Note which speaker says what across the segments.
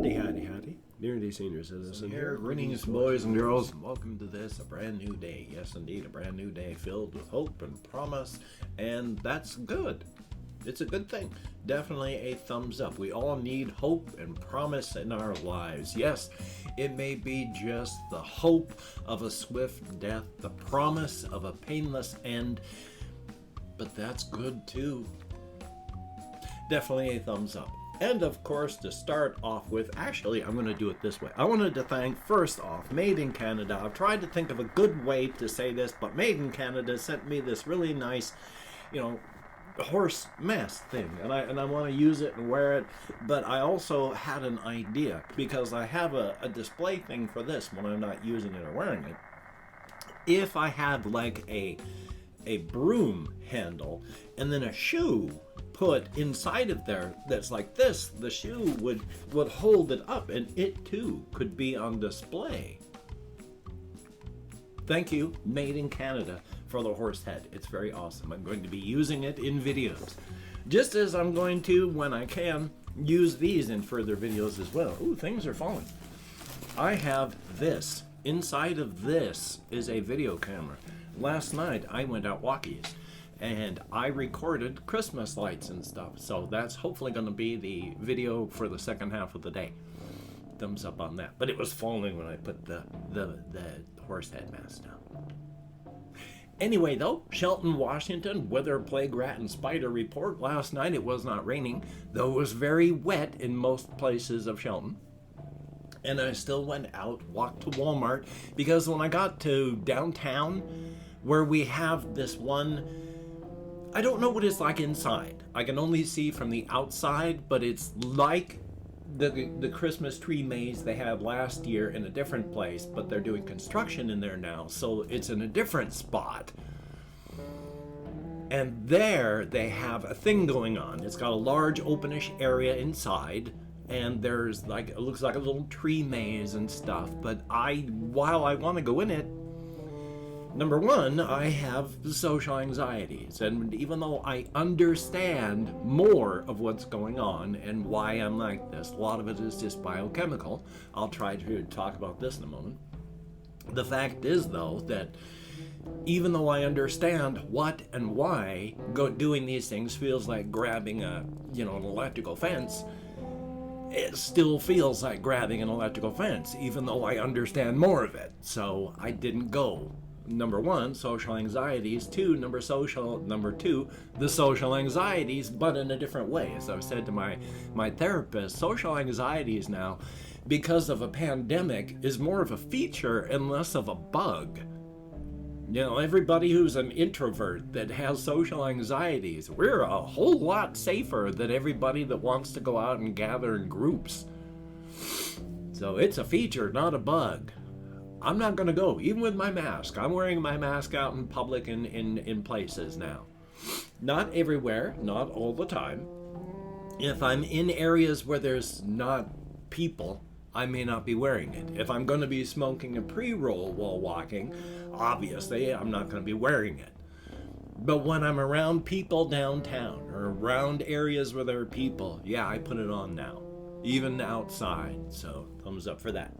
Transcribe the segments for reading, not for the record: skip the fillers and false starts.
Speaker 1: Howdy. Nearly senior citizen here. Greetings, boys and girls. Welcome to this, a brand new day. Yes, indeed, a brand new day filled with hope and promise, and that's good. It's a good thing. Definitely a thumbs up. We all need hope and promise in our lives. Yes, it may be just the hope of a swift death, the promise of a painless end, but that's good too. Definitely a thumbs up. And of course, to start off with, actually, I'm going to do it this way. I wanted to thank, first off, Made in Canada. I've tried to think of a good way to say this, but Made in Canada sent me this really nice, horse mask thing, and I want to use it and wear it. But I also had an idea, because I have a display thing for this when I'm not using it or wearing it. If I had like a broom handle and then a shoe put inside of there that's like this, the shoe would hold it up, and it too could be on display. Thank you, Made in Canada, for the horse head. It's very awesome. I'm going to be using it in videos, just as I'm going to, when I can, use these in further videos as well. Ooh, things are falling. I have this. Inside of this is a video camera. Last night I went out walkies and I recorded Christmas lights and stuff, so that's hopefully going to be the video for the second half of the day. Thumbs up on that. But it was falling when I put the horse head mask down. Anyway, though, Shelton, Washington, weather, plague, rat, and spider report. Last night it was not raining, though it was very wet in most places of Shelton. And I still went out, walked to Walmart, because when I got to downtown, where we have this one, I don't know what it's like inside. I can only see from the outside, but it's like the Christmas tree maze they had last year in a different place, but they're doing construction in there now, so it's in a different spot. And there they have a thing going on. It's got a large openish area inside, and there's like, it looks like a little tree maze and stuff, but while I want to go in it, number one, I have social anxieties, and even though I understand more of what's going on and why I'm like this, a lot of it is just biochemical. I'll try to talk about this in a moment. The fact is, though, that even though I understand what and why doing these things feels like grabbing an electrical fence, it still feels like grabbing an electrical fence, even though I understand more of it. So I didn't go. Number one, social anxieties. Number two, the social anxieties, but in a different way. As I've said to my therapist, social anxieties now, because of a pandemic, is more of a feature and less of a bug. Everybody who's an introvert that has social anxieties, we're a whole lot safer than everybody that wants to go out and gather in groups. So it's a feature, not a bug. I'm not going to go, even with my mask. I'm wearing my mask out in public in places now. Not everywhere, not all the time. If I'm in areas where there's not people, I may not be wearing it. If I'm going to be smoking a pre-roll while walking, obviously I'm not going to be wearing it. But when I'm around people downtown or around areas where there are people, yeah, I put it on now, even outside. So thumbs up for that.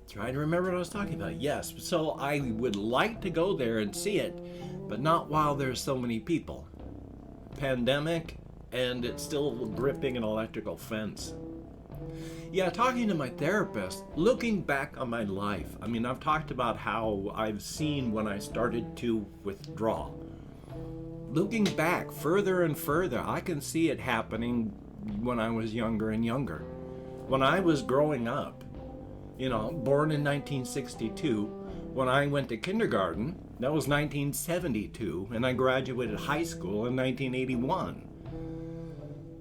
Speaker 1: Trying to remember what I was talking about. Yes, so I would like to go there and see it, but not while there's so many people. Pandemic, and it's still gripping an electrical fence. Yeah, talking to my therapist, looking back on my life, I've talked about how I've seen when I started to withdraw. Looking back further and further, I can see it happening when I was younger and younger. When I was growing up, born in 1962, when I went to kindergarten, that was 1972, and I graduated high school in 1981.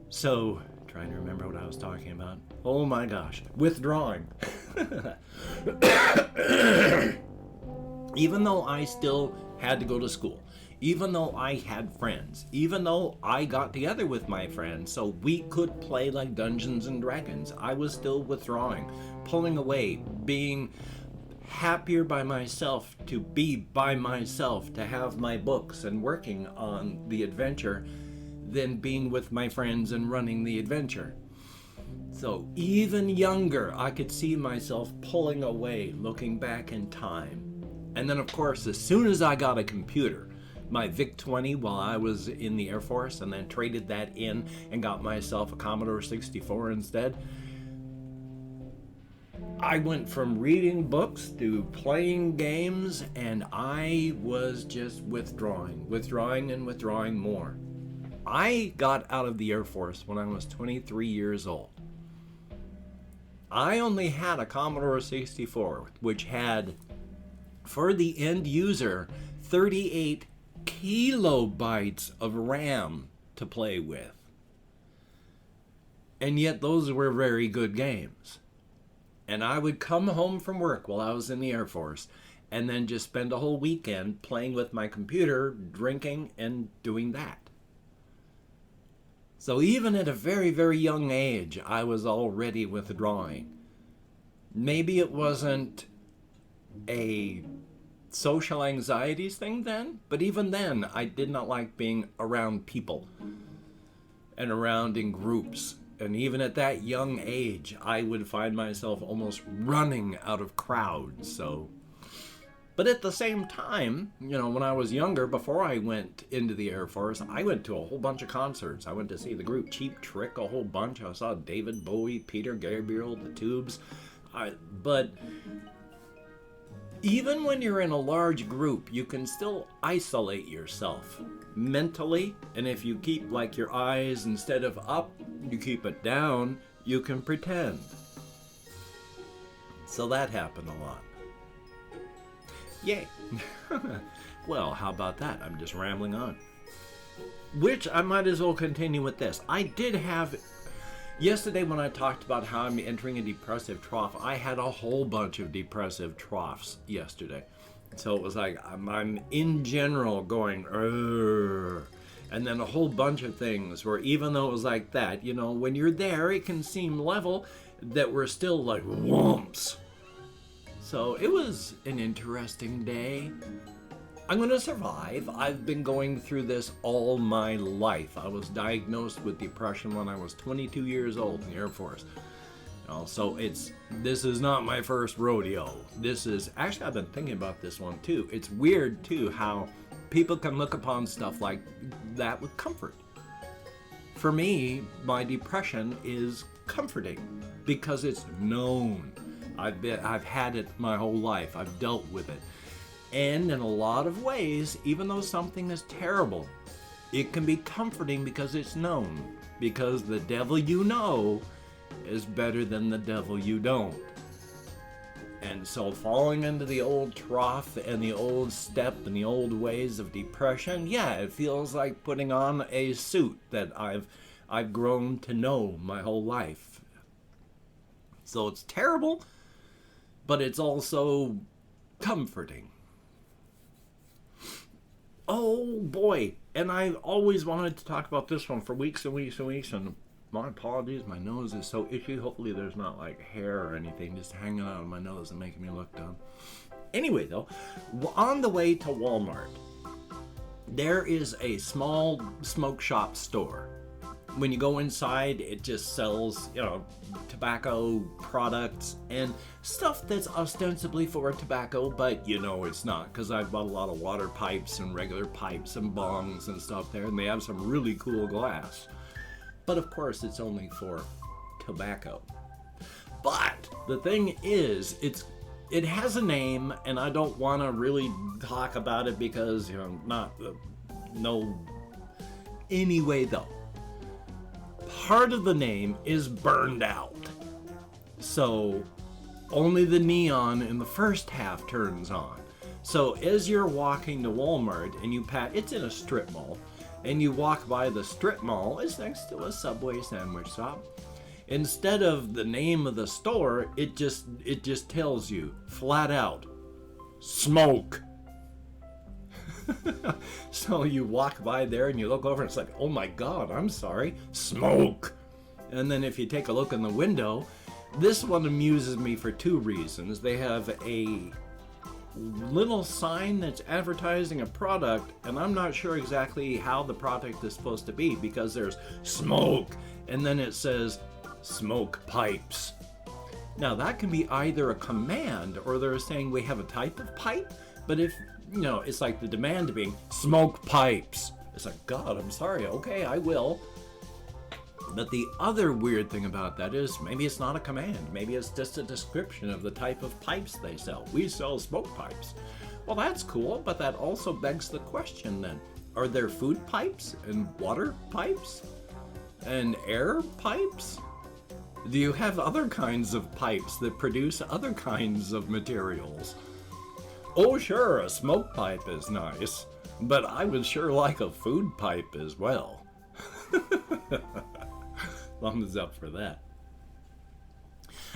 Speaker 1: So, trying to remember what I was talking about. Oh my gosh, withdrawing. Even though I still had to go to school, even though I had friends, even though I got together with my friends so we could play like Dungeons and Dragons, I was still withdrawing, pulling away, being happier by myself, to be by myself, to have my books and working on the adventure than being with my friends and running the adventure. So even younger, I could see myself pulling away, looking back in time. And then, of course, as soon as I got a computer, my VIC-20 while I was in the Air Force, and then traded that in and got myself a Commodore 64 instead, I went from reading books to playing games, and I was just withdrawing more. I got out of the Air Force when I was 23 years old. I only had a Commodore 64, which had, for the end user, 38 kilobytes of RAM to play with. And yet those were very good games. And I would come home from work while I was in the Air Force and then just spend a whole weekend playing with my computer, drinking, and doing that. So even at a very, very young age, I was already withdrawing. Maybe it wasn't a social anxieties thing then, but even then, I did not like being around people and around in groups. And even at that young age, I would find myself almost running out of crowds. But at the same time, when I was younger, before I went into the Air Force, I went to a whole bunch of concerts. I went to see the group Cheap Trick a whole bunch. I saw David Bowie, Peter Gabriel, the Tubes. But even when you're in a large group, you can still isolate yourself mentally. And if you keep your eyes, instead of up, you keep it down, you can pretend. So that happened a lot. Yay. Well, how about that? I'm just rambling on. Which I might as well continue with this. I did have, yesterday when I talked about how I'm entering a depressive trough, I had a whole bunch of depressive troughs yesterday. So it was like, I'm in general going, Urgh. And then a whole bunch of things where even though it was like that, when you're there, it can seem level, that we're still like whomps. So it was an interesting day. I'm going to survive. I've been going through this all my life. I was diagnosed with depression when I was 22 years old in the Air Force. So this is not my first rodeo. Actually, I've been thinking about this one too. It's weird too how people can look upon stuff like that with comfort. For me, my depression is comforting because it's known. I've had it my whole life. I've dealt with it. And in a lot of ways, even though something is terrible, it can be comforting because it's known. Because the devil you know is better than the devil you don't. And so falling into the old trough and the old step and the old ways of depression, yeah, it feels like putting on a suit that I've grown to know my whole life. So it's terrible, but it's also comforting. Oh boy, and I've always wanted to talk about this one for weeks and weeks and weeks, and my apologies, my nose is so itchy. Hopefully there's not hair or anything just hanging out of my nose and making me look dumb. Anyway though, on the way to Walmart, there is a small smoke shop store. When you go inside, it just sells, tobacco products and stuff that's ostensibly for tobacco, but it's not, because I've bought a lot of water pipes and regular pipes and bongs and stuff there, and they have some really cool glass. But of course, it's only for tobacco. But the thing is, it has a name, and I don't want to really talk about it because, Anyway, though, part of the name is burned out. So only the neon in the first half turns on. So as you're walking to Walmart and it's in a strip mall, and you walk by the strip mall, it's next to a Subway sandwich shop. Instead of the name of the store, it just tells you flat out, smoke. So you walk by there and you look over and it's like, oh my God, I'm sorry, smoke. And then if you take a look in the window, this one amuses me for two reasons. They have a little sign that's advertising a product, and I'm not sure exactly how the product is supposed to be, because there's smoke and then it says smoke pipes. Now that can be either a command or they're saying we have a type of pipe, but if, it's like the demand being smoke pipes. It's like, God, I'm sorry, okay, I will. But the other weird thing about that is maybe it's not a command. Maybe it's just a description of the type of pipes they sell. We sell smoke pipes. Well, that's cool, but that also begs the question then. Are there food pipes and water pipes and air pipes? Do you have other kinds of pipes that produce other kinds of materials? Oh, sure, a smoke pipe is nice, but I would sure like a food pipe as well. Thumbs up for that.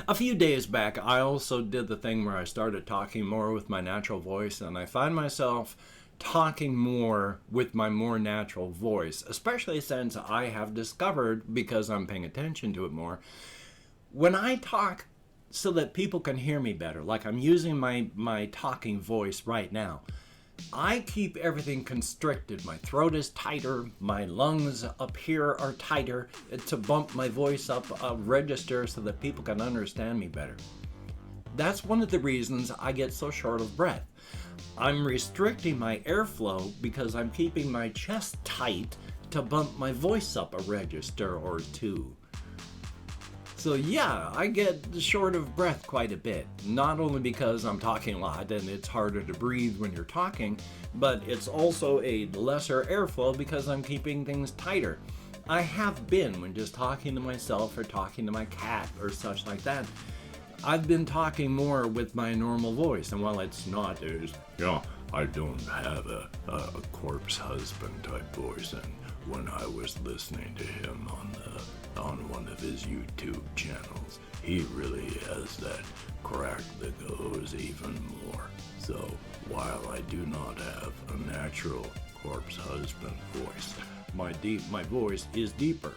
Speaker 1: A few days back, I also did the thing where I started talking more with my natural voice, and I find myself talking more with my more natural voice, especially since I have discovered, because I'm paying attention to it more, when I talk so that people can hear me better, like I'm using my talking voice right now, I keep everything constricted. My throat is tighter, my lungs up here are tighter to bump my voice up a register so that people can understand me better. That's one of the reasons I get so short of breath. I'm restricting my airflow because I'm keeping my chest tight to bump my voice up a register or two. So yeah, I get short of breath quite a bit, not only because I'm talking a lot and it's harder to breathe when you're talking, but it's also a lesser airflow because I'm keeping things tighter. I have been when just talking to myself or talking to my cat or such like that. I've been talking more with my normal voice, and while it's not as, I don't have a corpse husband type voice, and when I was listening to him on one of his YouTube channels, he really has that crack that goes even more. So while I do not have a natural corpse husband voice, my voice is deeper,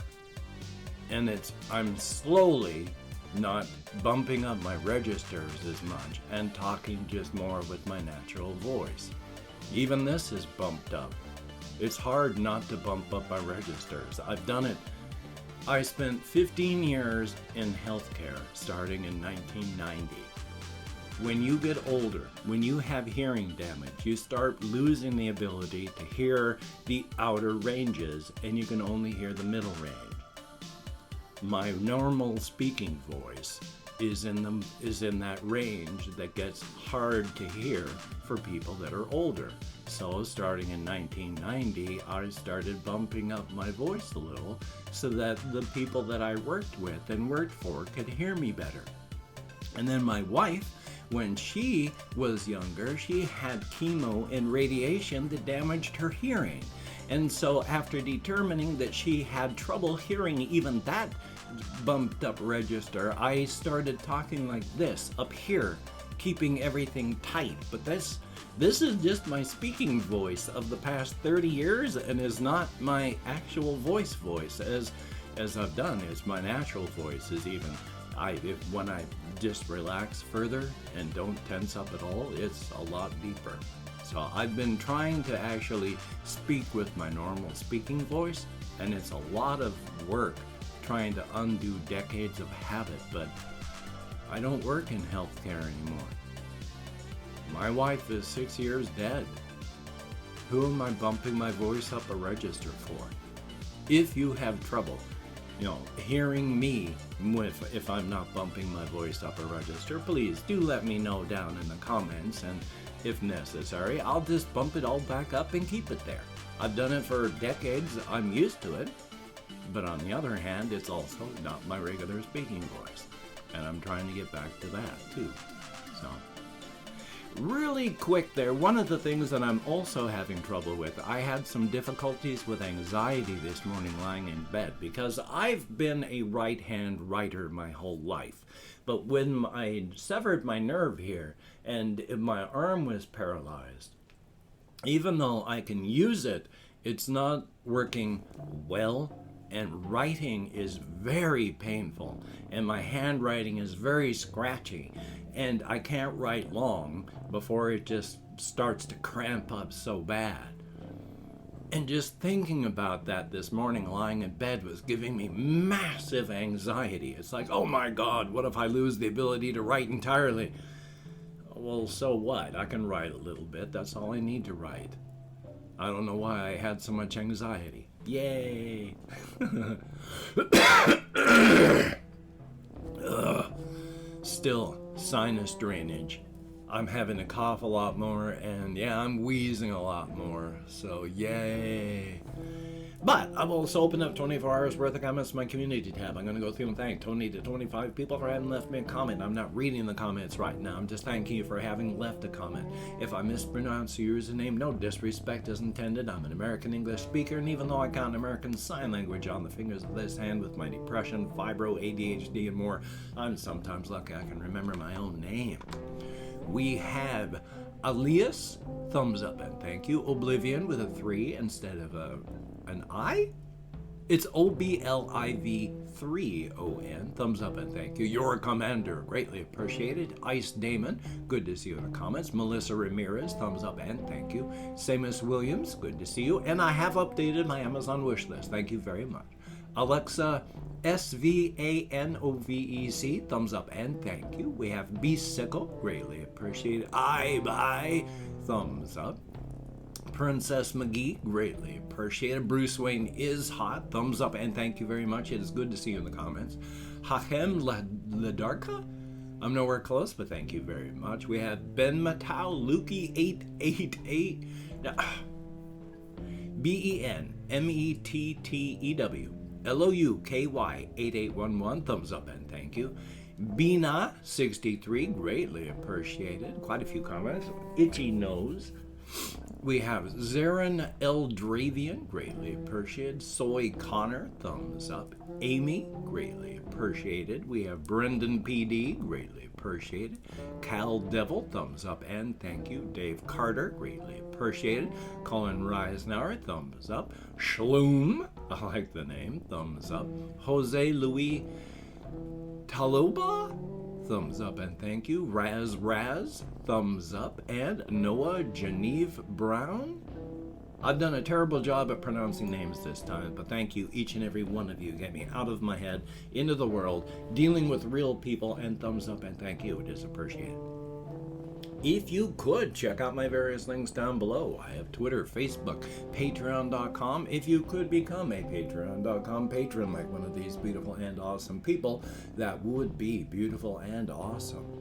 Speaker 1: and I'm slowly not bumping up my registers as much and talking just more with my natural voice. Even this is bumped up. It's hard not to bump up my registers. I've done it. I spent 15 years in healthcare starting in 1990. When you get older, when you have hearing damage, you start losing the ability to hear the outer ranges, and you can only hear the middle range. My normal speaking voice is in that range that gets hard to hear for people that are older. So starting in 1990, I started bumping up my voice a little so that the people that I worked with and worked for could hear me better. And then my wife, when she was younger, she had chemo and radiation that damaged her hearing. And so after determining that she had trouble hearing even that bumped up register, I started talking like this up here, keeping everything tight. But this is just my speaking voice of the past 30 years and is not my actual voice as I've done. It's my natural voice is even. When I just relax further and don't tense up at all, it's a lot deeper. So I've been trying to actually speak with my normal speaking voice, and it's a lot of work trying to undo decades of habit, but I don't work in healthcare anymore. My wife is 6 years dead. Who am I bumping my voice up a register for? If you have trouble, hearing me if I'm not bumping my voice up a register, please do let me know down in the comments, and if necessary, I'll just bump it all back up and keep it there. I've done it for decades, I'm used to it, but on the other hand, it's also not my regular speaking voice, and I'm trying to get back to that too. So, really quick there, one of the things that I'm also having trouble with, I had some difficulties with anxiety this morning lying in bed, because I've been a right-hand writer my whole life. But when I severed my nerve here and my arm was paralyzed, even though I can use it, it's not working well, and writing is very painful, and my handwriting is very scratchy, and I can't write long before it just starts to cramp up so bad. And just thinking about that this morning lying in bed was giving me massive anxiety. It's like, oh my God, what if I lose the ability to write entirely? Well, so what? I can write a little bit. That's all I need to write. I don't know why I had so much anxiety. Yay! Still, sinus drainage. I'm having to cough a lot more, and yeah, I'm wheezing a lot more, so yay. But I've also opened up 24 hours worth of comments to my community tab. I'm going to go through and thank 20 to 25 people for having left me a comment. I'm not reading the comments right now. I'm just thanking you for having left a comment. If I mispronounce your username, no disrespect is intended. I'm an American English speaker, and even though I count American Sign Language on the fingers of this hand with my depression, fibro, ADHD, and more, I'm sometimes lucky I can remember my own name. We have Elias, thumbs up and thank you. Oblivion with a 3 instead of an I? It's OBLIV3ON, thumbs up and thank you. Your commander, greatly appreciated. Ice Damon, good to see you in the comments. Melissa Ramirez, thumbs up and thank you. Samus Williams, good to see you. And I have updated my Amazon wish list, thank you very much. Alexa SVANOVEC, thumbs up and thank you. We have Beast-Sickle, greatly appreciated. Bye, thumbs up. Princess McGee, greatly appreciated. Bruce Wayne is hot, thumbs up and thank you very much. It is good to see you in the comments. Hakem Ladarka, I'm nowhere close, but thank you very much. We have Ben Matau, Lukey 888, BENMETTEW. LOUKY 8811, thumbs up and thank you. Bina 63, greatly appreciated. Quite a few comments. Itchy Nose. We have Zarin Eldravian, greatly appreciated. Soy Connor, thumbs up. Amy, greatly appreciated. We have Brendan PD, greatly appreciated. Cal Devil, thumbs up and thank you. Dave Carter, greatly appreciated. Colin Reisenauer, thumbs up. Shloom, I like the name, thumbs up. Jose Luis Taloba, thumbs up and thank you. Raz, thumbs up. And Noah Geneve Brown. I've done a terrible job at pronouncing names this time, but thank you, each and every one of you. Get me out of my head, into the world, dealing with real people, and thumbs up and thank you. It is appreciated. If you could, check out my various links down below. I have Twitter, Facebook, Patreon.com. If you could become a Patreon.com patron like one of these beautiful and awesome people, that would be beautiful and awesome.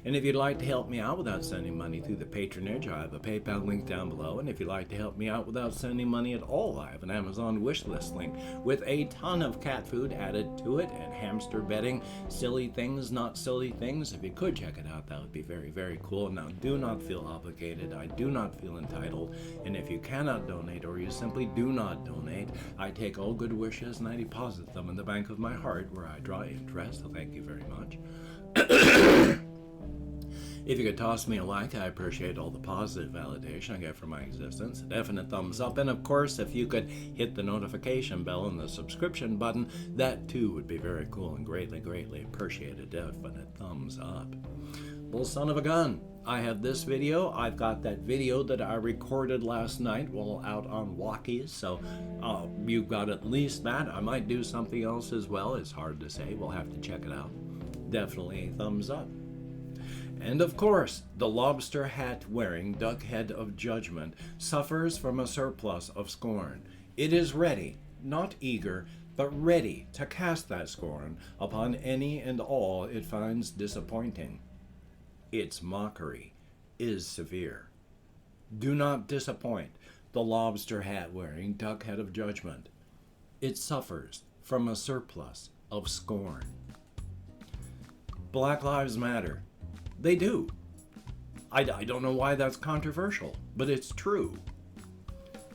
Speaker 1: And if you'd like to help me out without sending money through the patronage, I have a PayPal link down below. And if you'd like to help me out without sending money at all, I have an Amazon wishlist link with a ton of cat food added to it and hamster bedding, silly things, not silly things. If you could check it out, that would be very, very cool. Now, do not feel obligated. I do not feel entitled. And if you cannot donate or you simply do not donate, I take all good wishes and I deposit them in the bank of my heart where I draw interest. So thank you very much. If you could toss me a like, I appreciate all the positive validation I get from my existence. A definite thumbs up. And of course, if you could hit the notification bell and the subscription button, that too would be very cool and greatly, greatly appreciated. Definite thumbs up. Well, son of a gun, I have this video. I've got that video that I recorded last night while out on walkies. So you've got at least that. I might do something else as well. It's hard to say. We'll have to check it out. Definitely a thumbs up. And of course, the lobster hat wearing duckhead of judgment suffers from a surplus of scorn. It is ready, not eager, but ready to cast that scorn upon any and all it finds disappointing. Its mockery is severe. Do not disappoint the lobster hat wearing duckhead of judgment. It suffers from a surplus of scorn. Black Lives Matter. They do. I don't know why that's controversial, but it's true.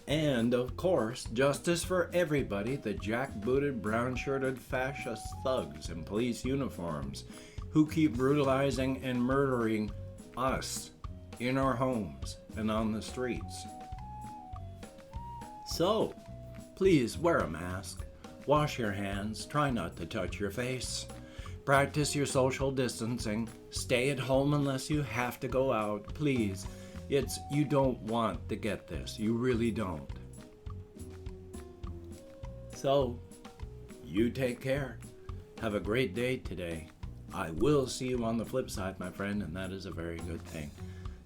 Speaker 1: And, of course, justice for everybody, the jackbooted, brown-shirted fascist thugs in police uniforms who keep brutalizing and murdering us in our homes and on the streets. So, please wear a mask, wash your hands, try not to touch your face. Practice your social distancing. Stay at home unless you have to go out. Please You don't want to get this. You really don't. So, you take care. Have a great day today. I will see you on the flip side, my friend, and that is a very good thing.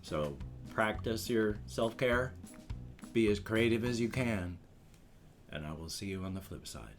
Speaker 1: So, practice your self-care. Be as creative as you can. And I will see you on the flip side.